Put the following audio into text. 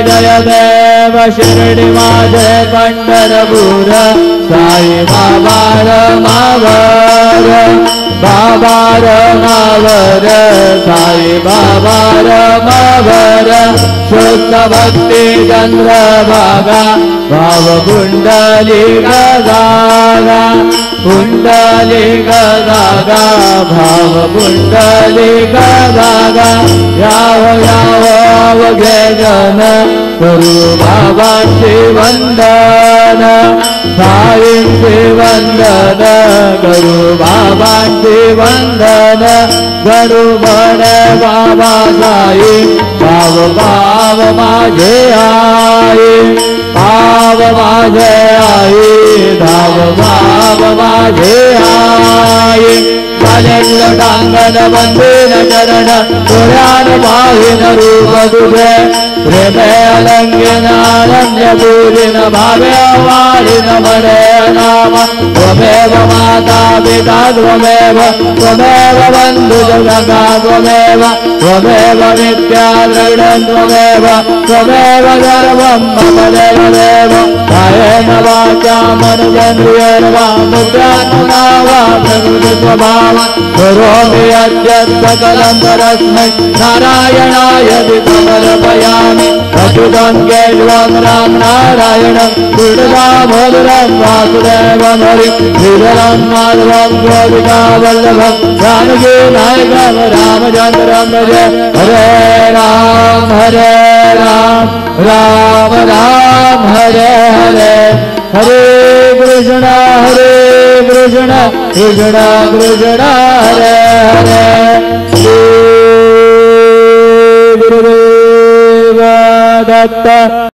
जय देव शिर्डी माझे पंढरपूर साई बाबा रमावर बाबा रमावर साई बाबा रमावर शुद्ध भक्ती चंद्रभागा भाव कुंडली गदागा कुंडली गदागा भाव कुंडली गदागा याव याव अवघे जन करू बाबांची वंदन साईंची वंदन करू बाबांची वंदन करू म्हणे बाबा साई भाव भाव माझे आई भाव माझे आई धाव भाव माझे आई टांगन बंधीन चरण पुराण पाहिन रूप तुझे प्रेमे अलंघ्यन अनन्य पूजिन भावे वारिन मणे नाम त्वमेव माता पिता त्वमेव त्वमेव बन्धु सखा त्वमेव त्वमेव विद्या द्रविणं त्वमेव त्वमेव सर्वं मम देवदेव कायेन वाचा मनसेन्द्रियेण वा बुद्ध्यात्मना वा प्रकृतिस्वभाव करोमि यद्यत् सकलं परस्मै नारायणाय समर्पयामि अच्युतं केशवं राम नारायणं कृष्णदामोदरं वासुदेवं हरिं श्रीधरं माधवं गोपिका वल्लभं जानकी नायकं रामचन्द्रं भजे हरे राम राम राम हरे हरे हरे कृष्ण कृष्ण कृष्ण हरे हरे श्री गुरुदेव दत्त।